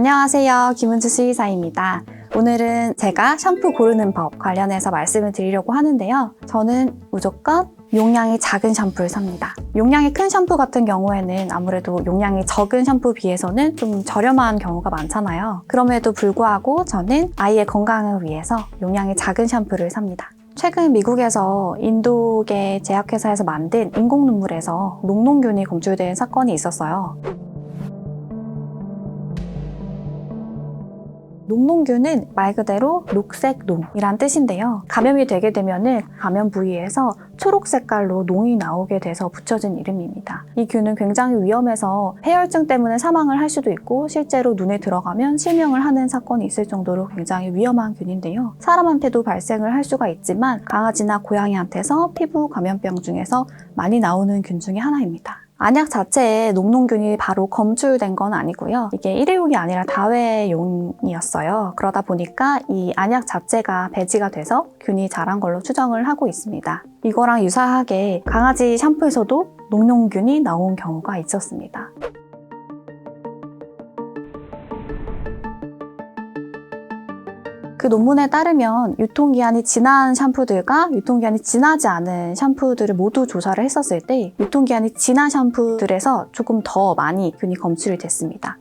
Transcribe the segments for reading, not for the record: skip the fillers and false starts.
안녕하세요. 김은주 수의사입니다. 오늘은 제가 샴푸 고르는 법 관련해서 말씀을 드리려고 하는데요. 저는 무조건 용량이 작은 샴푸를 삽니다. 용량이 큰 샴푸 같은 경우에는 아무래도 용량이 적은 샴푸 비해서는 좀 저렴한 경우가 많잖아요. 그럼에도 불구하고 저는 아이의 건강을 위해서 용량이 작은 샴푸를 삽니다. 최근 미국에서 인도계 제약회사에서 만든 인공 눈물에서 녹농균이 검출된 사건이 있었어요. 녹농균은 말 그대로 녹색 농이란 뜻인데요. 감염이 되게 되면은 감염 부위에서 초록 색깔로 농이 나오게 돼서 붙여진 이름입니다. 이 균은 굉장히 위험해서 폐혈증 때문에 사망을 할 수도 있고 실제로 눈에 들어가면 실명을 하는 사건이 있을 정도로 굉장히 위험한 균인데요. 사람한테도 발생을 할 수가 있지만 강아지나 고양이한테서 피부 감염병 중에서 많이 나오는 균 중에 하나입니다. 안약 자체에 녹농균이 바로 검출된 건 아니고요. 이게 일회용이 아니라 다회용이었어요. 그러다 보니까 이 안약 자체가 배지가 돼서 균이 자란 걸로 추정을 하고 있습니다. 이거랑 유사하게 강아지 샴푸에서도 녹농균이 나온 경우가 있었습니다. 그 논문에 따르면 유통기한이 지난 샴푸들과 유통기한이 지나지 않은 샴푸들을 모두 조사를 했었을 때 유통기한이 지난 샴푸들에서 조금 더 많이 균이 검출이 됐습니다.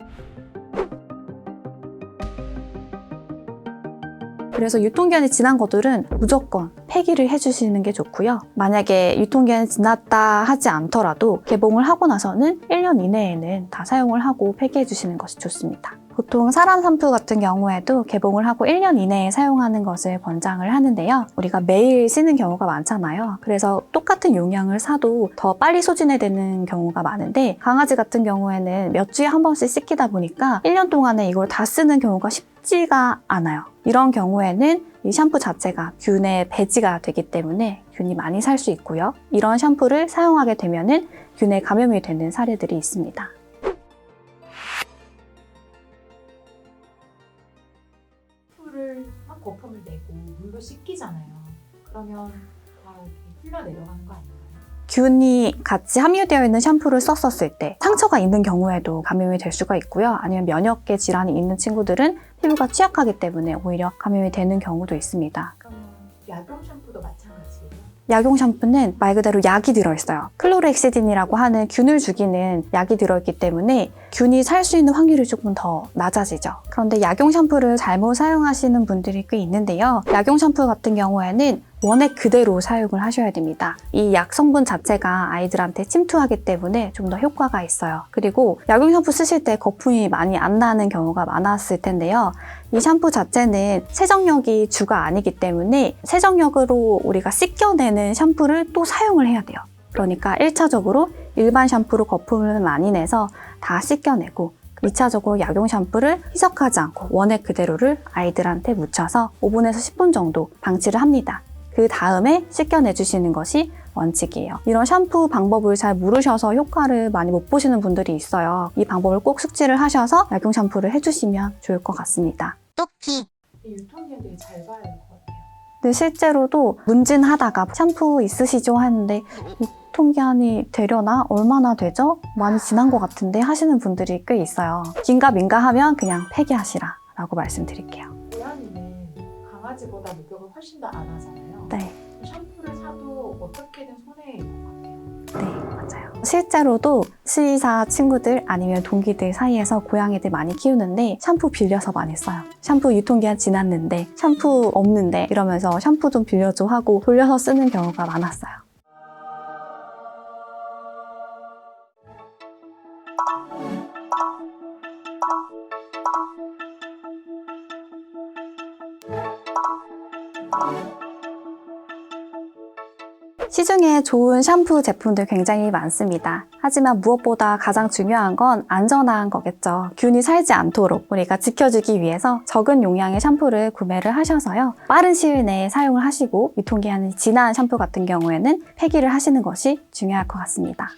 그래서 유통기한이 지난 것들은 무조건 폐기를 해주시는 게 좋고요. 만약에 유통기한이 지났다 하지 않더라도 개봉을 하고 나서는 1년 이내에는 다 사용을 하고 폐기해 주시는 것이 좋습니다. 보통 사람 샴푸 같은 경우에도 개봉을 하고 1년 이내에 사용하는 것을 권장을 하는데요. 우리가 매일 쓰는 경우가 많잖아요. 그래서 똑같은 용량을 사도 더 빨리 소진이 되는 경우가 많은데 강아지 같은 경우에는 몇 주에 한 번씩 씻기다 보니까 1년 동안에 이걸 다 쓰는 경우가 쉽지가 않아요. 이런 경우에는 이 샴푸 자체가 균에 배지가 되기 때문에 균이 많이 살 수 있고요. 이런 샴푸를 사용하게 되면은 균에 감염이 되는 사례들이 있습니다. 샴푸를 막 거품을 내고 물로 씻기잖아요. 그러면 다 흘러 내려가는 거 아닌가요? 균이 같이 함유되어 있는 샴푸를 썼었을 때 상처가 있는 경우에도 감염이 될 수가 있고요. 아니면 면역계 질환이 있는 친구들은 피부가 취약하기 때문에 오히려 감염이 되는 경우도 있습니다. 그러면 약용 샴푸도 마찬가지예요? 약용 샴푸는 말 그대로 약이 들어있어요. 클로르엑시딘이라고 하는 균을 죽이는 약이 들어있기 때문에 균이 살 수 있는 확률이 조금 더 낮아지죠. 그런데 약용 샴푸를 잘못 사용하시는 분들이 꽤 있는데요. 약용 샴푸 같은 경우에는 원액 그대로 사용을 하셔야 됩니다. 이 약 성분 자체가 아이들한테 침투하기 때문에 좀 더 효과가 있어요. 그리고 약용 샴푸 쓰실 때 거품이 많이 안 나는 경우가 많았을 텐데요. 이 샴푸 자체는 세정력이 주가 아니기 때문에 세정력으로 우리가 씻겨내는 샴푸를 또 사용을 해야 돼요. 그러니까 1차적으로 일반 샴푸로 거품을 많이 내서 다 씻겨내고 2차적으로 약용 샴푸를 희석하지 않고 원액 그대로를 아이들한테 묻혀서 5분에서 10분 정도 방치를 합니다. 그 다음에 씻겨내주시는 것이 원칙이에요. 이런 샴푸 방법을 잘 모르셔서 효과를 많이 못 보시는 분들이 있어요. 이 방법을 꼭 숙지를 하셔서 약용 샴푸를 해주시면 좋을 것 같습니다. 유통기한 되게 잘 봐야 될 것 같아요. 근데 실제로도 문진하다가 샴푸 있으시죠? 하는데 유통기한이 되려나? 얼마나 되죠? 많이 지난 것 같은데 하시는 분들이 꽤 있어요. 긴가민가 하면 그냥 폐기하시라 라고 말씀드릴게요. 고양이는 강아지보다 목욕을 훨씬 더 안 하잖아요. 네. 샴푸를 사도 어떻게든 손해일 것 같아요. 네, 맞아요. 실제로도 수의사 친구들 아니면 동기들 사이에서 고양이들 많이 키우는데 샴푸 빌려서 많이 써요. 샴푸 유통기한 지났는데 샴푸 없는데 이러면서 샴푸 좀 빌려줘 하고 돌려서 쓰는 경우가 많았어요. 시중에 좋은 샴푸 제품들 굉장히 많습니다. 하지만 무엇보다 가장 중요한 건 안전한 거겠죠. 균이 살지 않도록 우리가 지켜주기 위해서 적은 용량의 샴푸를 구매를 하셔서요. 빠른 시일 내에 사용을 하시고 유통기한이 지난 샴푸 같은 경우에는 폐기를 하시는 것이 중요할 것 같습니다.